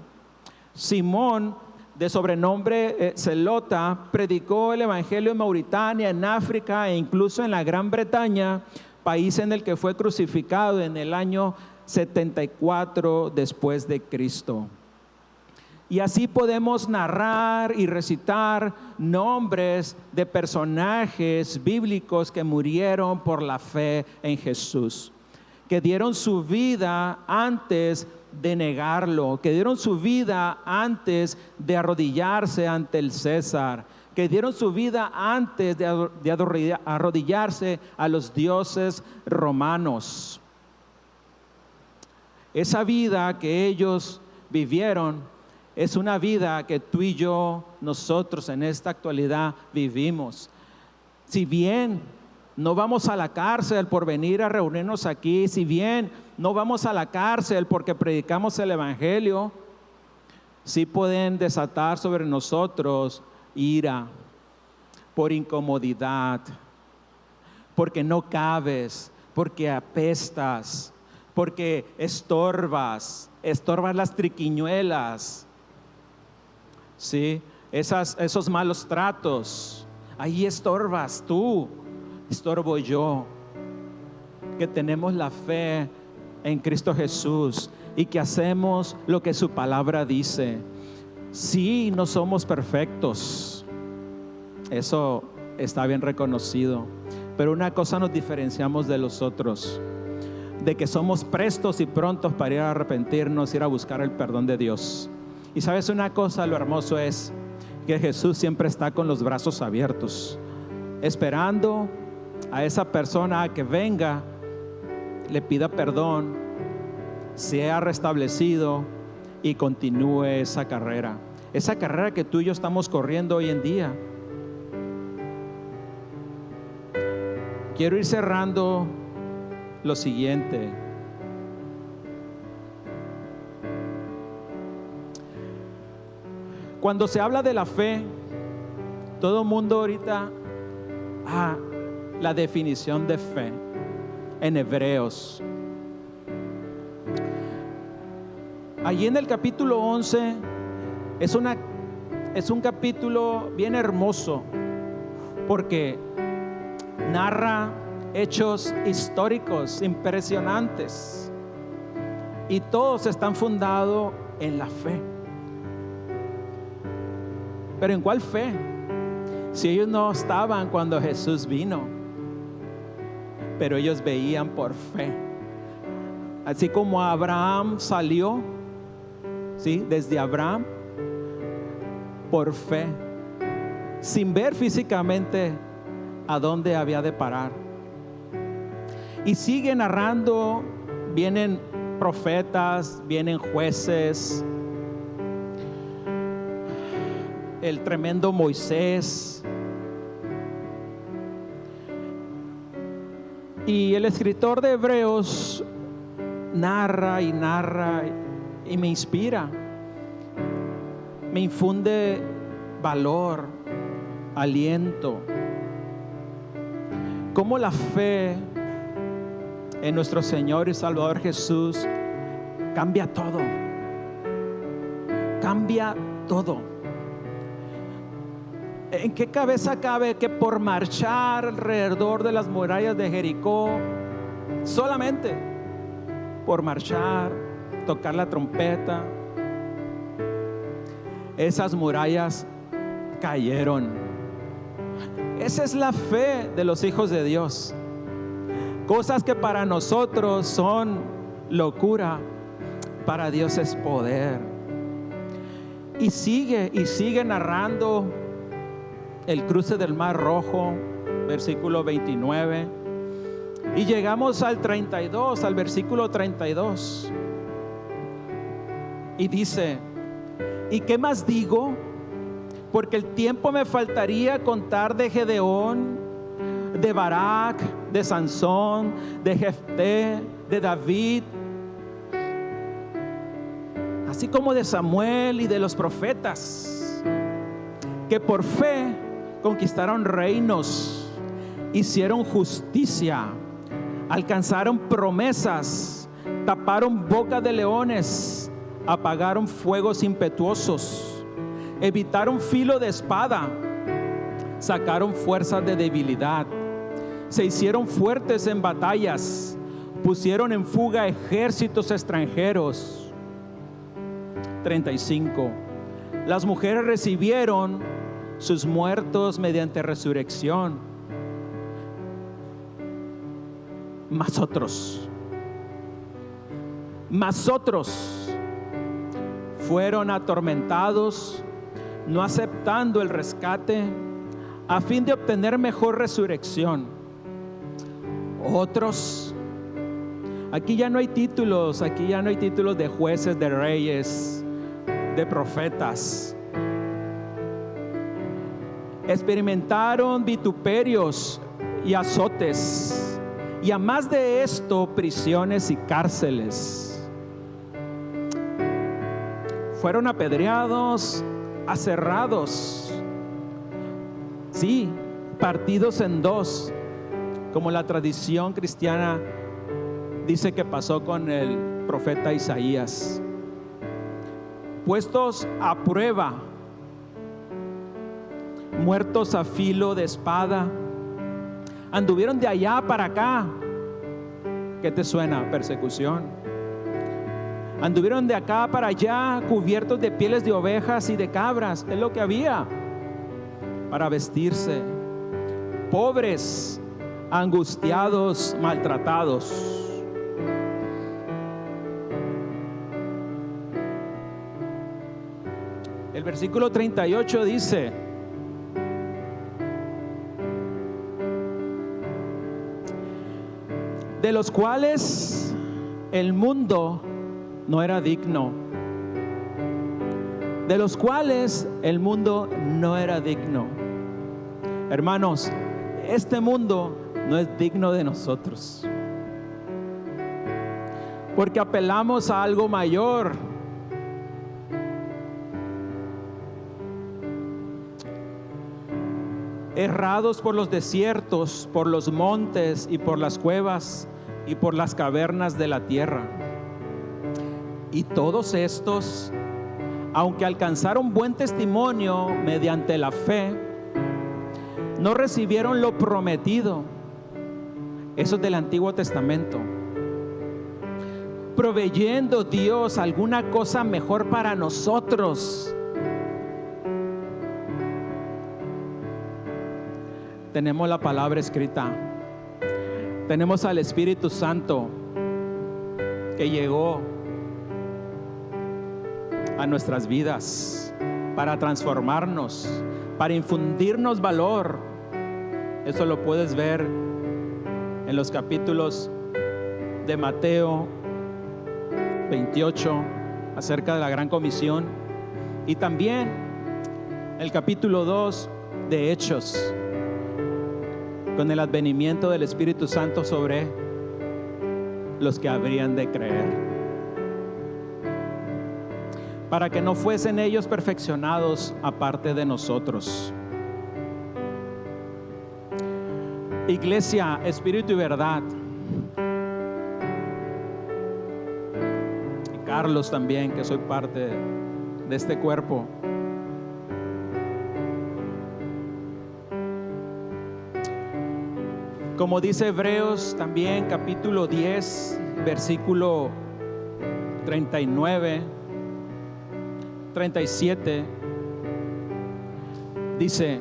Simón, de sobrenombre Zelota, predicó el evangelio en Mauritania, en África e incluso en la Gran Bretaña, país en el que fue crucificado en el año 74 después de Cristo. Y así podemos narrar y recitar nombres de personajes bíblicos que murieron por la fe en Jesús, que dieron su vida antes de negarlo, que dieron su vida antes de arrodillarse ante el César, que dieron su vida antes de arrodillarse a los dioses romanos. Esa vida que ellos vivieron es una vida que tú y yo, nosotros en esta actualidad vivimos. Si bien no vamos a la cárcel por venir a reunirnos aquí, si bien no vamos a la cárcel porque predicamos el evangelio, sí pueden desatar sobre nosotros ira, por incomodidad, porque no cabes, porque apestas, porque estorbas las triquiñuelas. Sí, esos malos tratos, ahí estorbas tú, estorbo yo, que tenemos la fe en Cristo Jesús y que hacemos lo que su palabra dice. Sí, no somos perfectos, eso está bien reconocido, pero una cosa nos diferenciamos de los otros, de que somos prestos y prontos para ir a arrepentirnos, ir a buscar el perdón de Dios. Y sabes una cosa, lo hermoso es que Jesús siempre está con los brazos abiertos, esperando a esa persona que venga, le pida perdón, sea restablecido y continúe esa carrera que tú y yo estamos corriendo hoy en día. Quiero ir cerrando lo siguiente. Cuando se habla de la fe, todo el mundo ahorita, la definición de fe en Hebreos. Allí en el capítulo 11 es un capítulo bien hermoso, porque narra hechos históricos impresionantes y todos están fundados en la fe. ¿Pero en cuál fe? Si ellos no estaban cuando Jesús vino, pero ellos veían por fe. Así como Abraham salió, ¿sí? Desde Abraham, por fe, sin ver físicamente a dónde había de parar. Y sigue narrando, vienen profetas, vienen jueces, el tremendo Moisés. Y el escritor de Hebreos narra y narra y me inspira, me infunde valor, aliento. Cómo la fe en nuestro Señor y Salvador Jesús cambia todo. Cambia todo. ¿En qué cabeza cabe que por marchar alrededor de las murallas de Jericó, solamente por marchar, tocar la trompeta, esas murallas cayeron? Esa es la fe de los hijos de Dios. Cosas que para nosotros son locura, para Dios es poder. Y sigue narrando el cruce del Mar Rojo, versículo 29. Y llegamos al 32, al versículo 32. Y dice: ¿y qué más digo? Porque el tiempo me faltaría contar de Gedeón, de Barak, de Sansón, de Jefté, de David, así como de Samuel y de los profetas, que por fe conquistaron reinos, hicieron justicia, alcanzaron promesas, taparon bocas de leones, apagaron fuegos impetuosos, evitaron filo de espada, sacaron fuerzas de debilidad, se hicieron fuertes en batallas, pusieron en fuga ejércitos extranjeros. 35. Las mujeres recibieron sus muertos mediante resurrección, mas otros fueron atormentados, no aceptando el rescate, a fin de obtener mejor resurrección. Otros, aquí ya no hay títulos de jueces, de reyes, de profetas. Experimentaron vituperios y azotes, y a más de esto, prisiones y cárceles. Fueron apedreados, aserrados, sí, partidos en dos, como la tradición cristiana dice que pasó con el profeta Isaías. Puestos a prueba, muertos a filo de espada, anduvieron de allá para acá. ¿Qué te suena? Persecución. Anduvieron de acá para allá, cubiertos de pieles de ovejas y de cabras, es lo que había para vestirse. Pobres, angustiados, maltratados. El versículo 38 dice: de los cuales el mundo no era digno. De los cuales el mundo no era digno. Hermanos, este mundo no es digno de nosotros, porque apelamos a algo mayor. Errados por los desiertos, por los montes y por las cuevas y por las cavernas de la tierra. Y todos estos, aunque alcanzaron buen testimonio mediante la fe, no recibieron lo prometido. Eso es del Antiguo Testamento. Proveyendo Dios alguna cosa mejor para nosotros. Tenemos la palabra escrita. Tenemos al Espíritu Santo que llegó a nuestras vidas para transformarnos, para infundirnos valor. Eso lo puedes ver en los capítulos de Mateo 28 acerca de la Gran Comisión, y también el capítulo 2 de Hechos, con el advenimiento del Espíritu Santo sobre los que habrían de creer, para que no fuesen ellos perfeccionados aparte de nosotros. Iglesia, Espíritu y Verdad, y Carlos también, que soy parte de este cuerpo. Como dice Hebreos también, capítulo 10, versículo 39, 37, dice: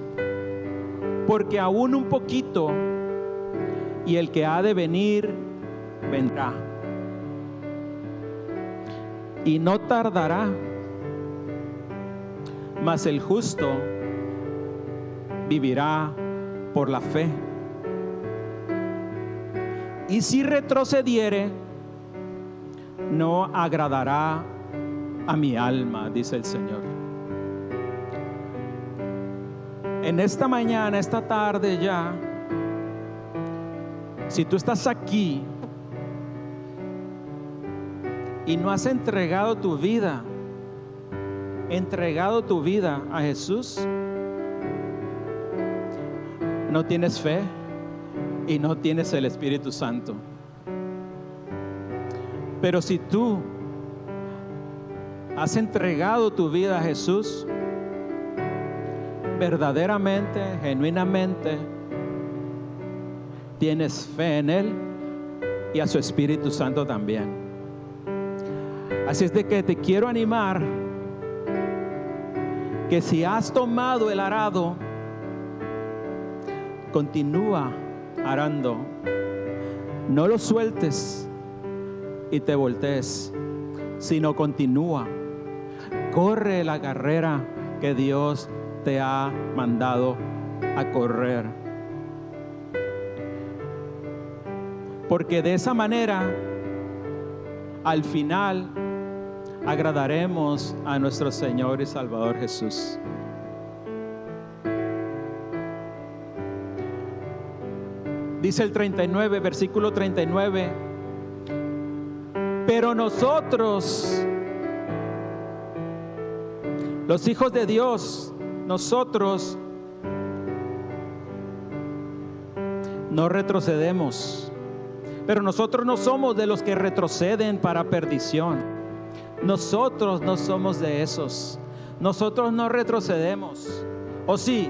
porque aún un poquito y el que ha de venir vendrá, y no tardará, mas el justo vivirá por la fe. Y si retrocediere, no agradará a mi alma, dice el Señor. En esta mañana, esta tarde ya, si tú estás aquí y no has entregado tu vida a Jesús, no tienes fe y no tienes el Espíritu Santo. Pero si tú has entregado tu vida a Jesús, verdaderamente, genuinamente, tienes fe en Él y a su Espíritu Santo también. Así es de que te quiero animar que si has tomado el arado, continúa arando. No lo sueltes y te voltees, sino continúa. Corre la carrera que Dios te ha mandado a correr. Porque de esa manera, al final, agradaremos a nuestro Señor y Salvador Jesús. Dice el 39, versículo 39: pero nosotros, los hijos de Dios, nosotros no retrocedemos. Pero nosotros no somos de los que retroceden para perdición. Nosotros no somos de esos. Nosotros no retrocedemos. ¿O sí?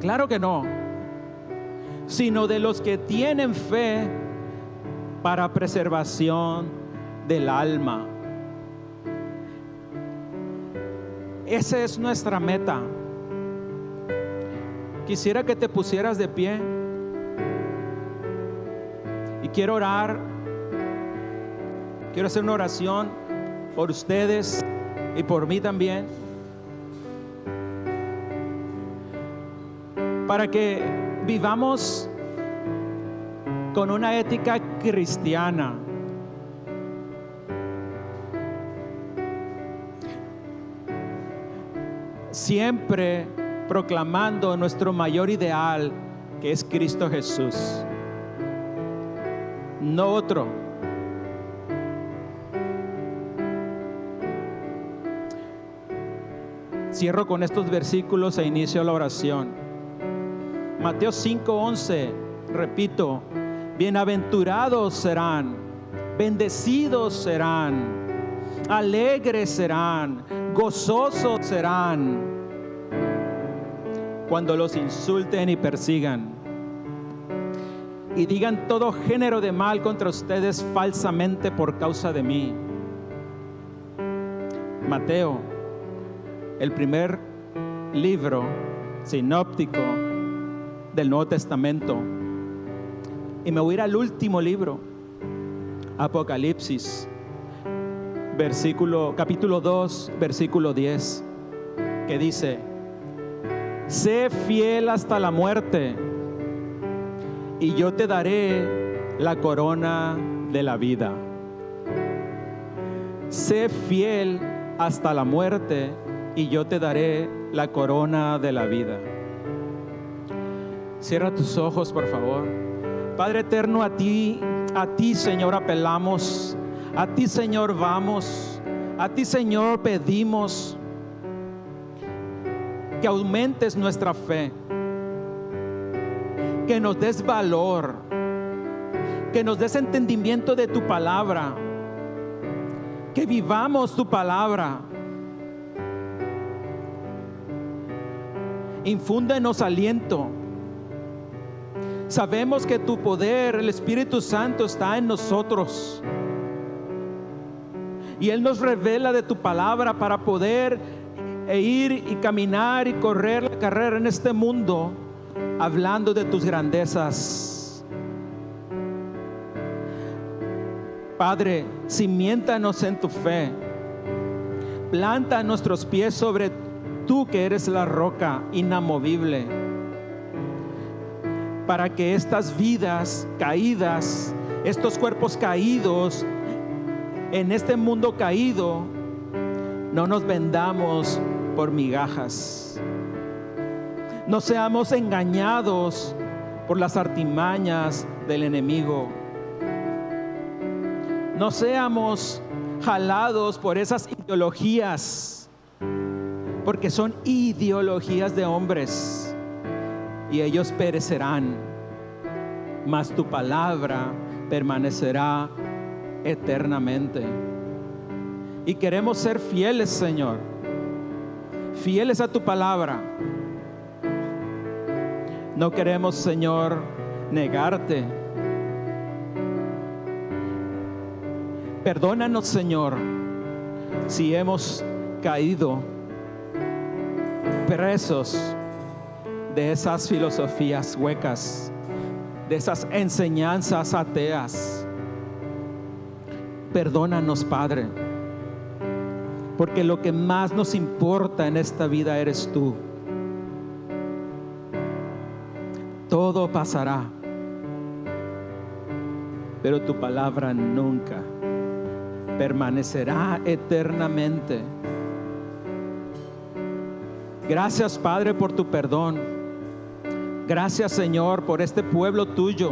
Claro que no. Sino de los que tienen fe para preservación del alma. Esa es nuestra meta. Quisiera que te pusieras de pie y quiero orar. Quiero hacer una oración por ustedes y por mí también, para que vivamos con una ética cristiana. Siempre proclamando nuestro mayor ideal, que es Cristo Jesús, no otro. Cierro con estos versículos e inicio la oración. Mateo 5:11, repito: bienaventurados serán, bendecidos serán, alegres serán, gozosos serán cuando los insulten y persigan y digan todo género de mal contra ustedes falsamente por causa de mí. Mateo, el primer libro sinóptico del Nuevo Testamento. Y me voy a ir al último libro, Apocalipsis, capítulo 2, versículo 10, que dice: sé fiel hasta la muerte, y yo te daré la corona de la vida. Sé fiel hasta la muerte, y yo te daré la corona de la vida. Cierra tus ojos, por favor. Padre eterno, a ti, Señor, apelamos. A ti, Señor, vamos. A ti, Señor, pedimos que aumentes nuestra fe, que nos des valor, que nos des entendimiento de tu palabra, que vivamos tu palabra. Infúndenos aliento. Sabemos que tu poder, el Espíritu Santo, está en nosotros, y Él nos revela de tu palabra para poder ir y caminar y correr la carrera en este mundo, hablando de tus grandezas. Padre, cimiéntanos en tu fe, planta nuestros pies sobre tú, que eres la roca inamovible, para que estas vidas caídas, estos cuerpos caídos en este mundo caído, no nos vendamos por migajas, no seamos engañados por las artimañas del enemigo, no seamos jalados por esas ideologías, porque son ideologías de hombres y ellos perecerán, mas tu palabra permanecerá eternamente. Y queremos ser fieles, Señor, fieles a tu palabra. No queremos, Señor, negarte. Perdónanos, Señor, si hemos caído presos de esas filosofías huecas, de esas enseñanzas ateas. Perdónanos, Padre, porque lo que más nos importa en esta vida eres tú. Todo pasará, pero tu palabra nunca permanecerá eternamente. Gracias, Padre, por tu perdón. Gracias, Señor, por este pueblo tuyo.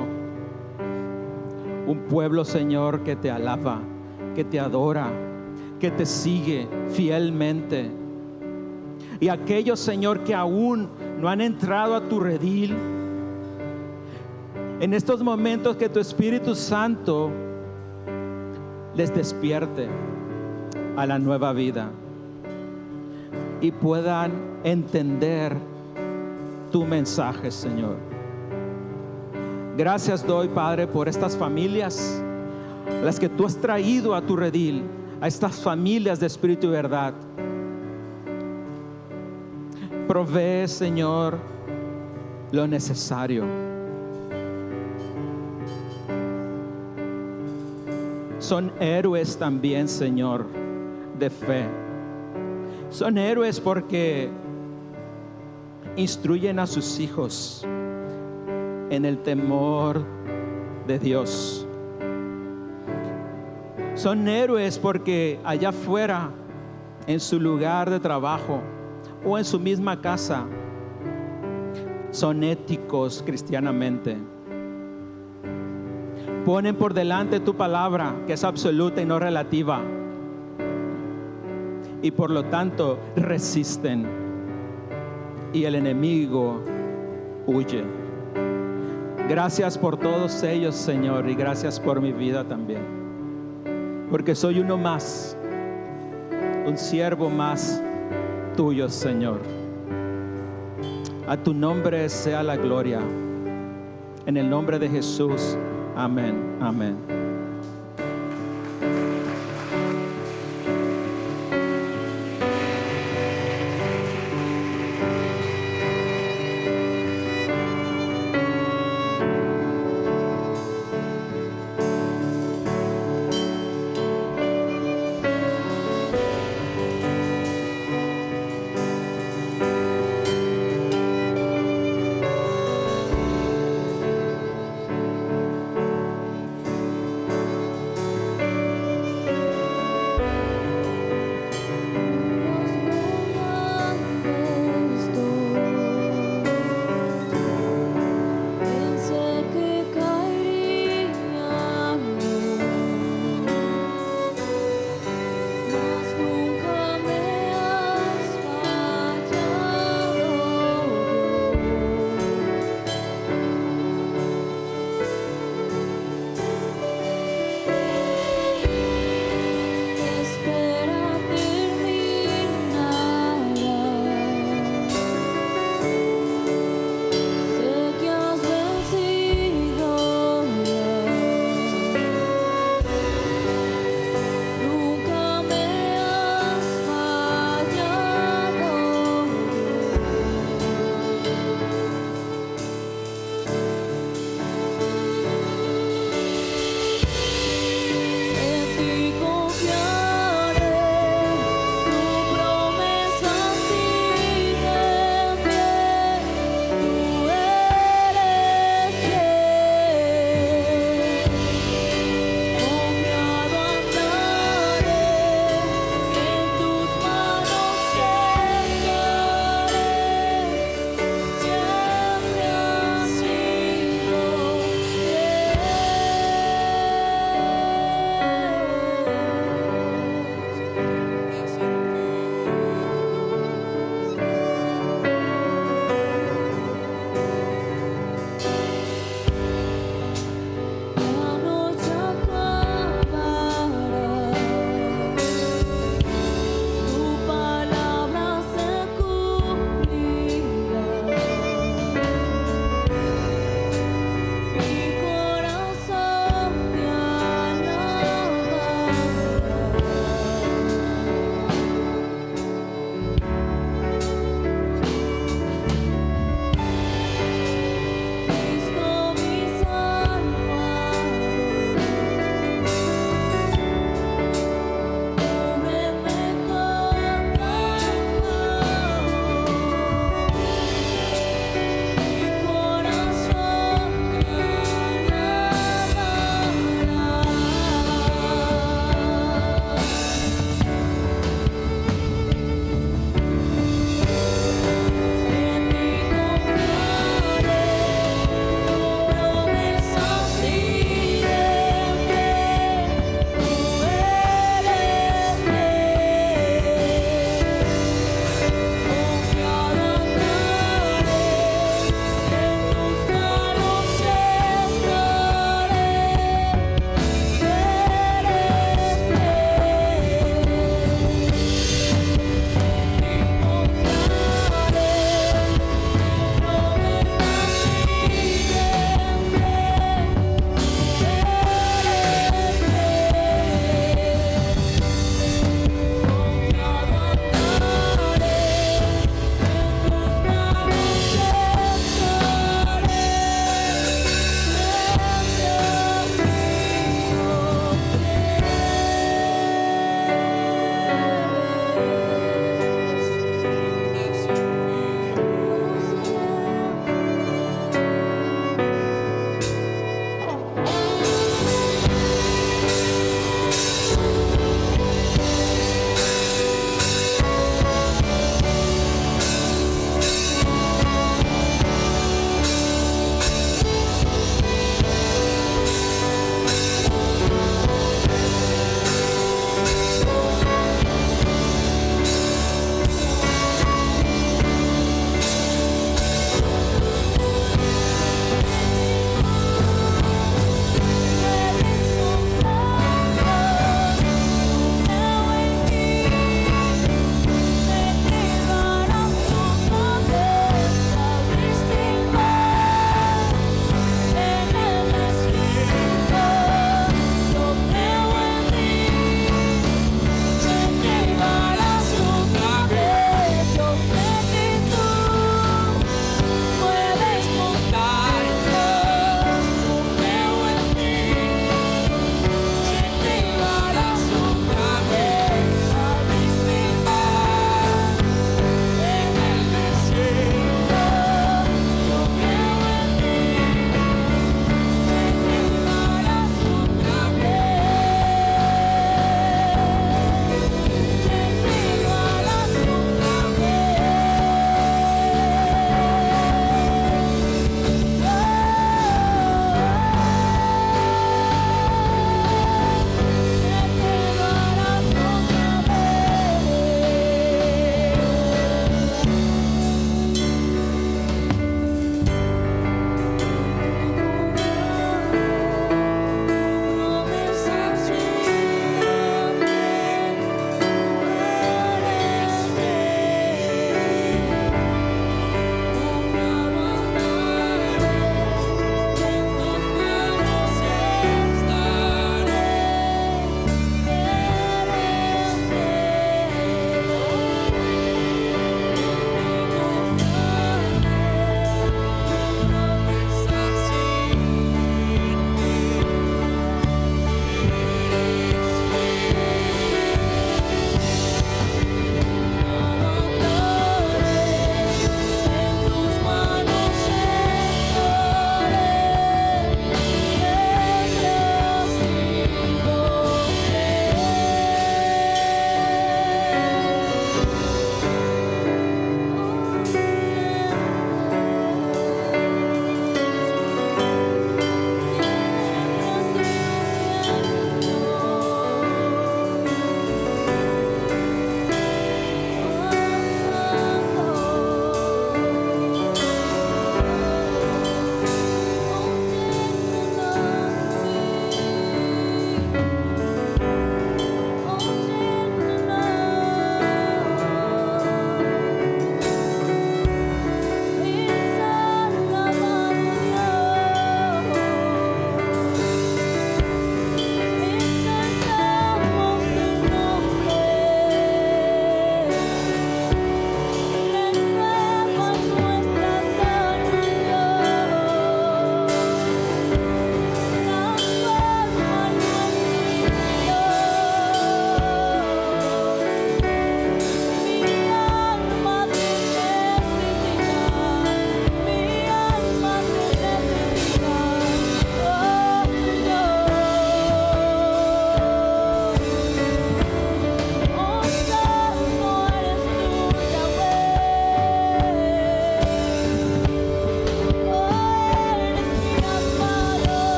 Un pueblo, Señor, que te alaba, que te adora, que te sigue fielmente. Y aquellos, Señor, que aún no han entrado a tu redil, en estos momentos que tu Espíritu Santo les despierte a la nueva vida y puedan entender tu mensaje, Señor. Gracias doy, Padre, por estas familias, las que tú has traído a tu redil, a estas familias de espíritu y verdad. Provee, Señor, lo necesario. Son héroes también, Señor, de fe. Son héroes porque instruyen a sus hijos en el temor de Dios. Son héroes porque allá afuera, en su lugar de trabajo o en su misma casa, son éticos cristianamente. Ponen por delante tu palabra, que es absoluta y no relativa, y por lo tanto resisten, y el enemigo huye. Gracias por todos ellos, Señor, y gracias por mi vida también, porque soy uno más, un siervo más tuyo, Señor. A tu nombre sea la gloria. En el nombre de Jesús. Amén. Amén.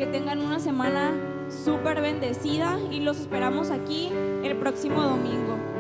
que tengan una semana súper bendecida y los esperamos aquí el próximo domingo.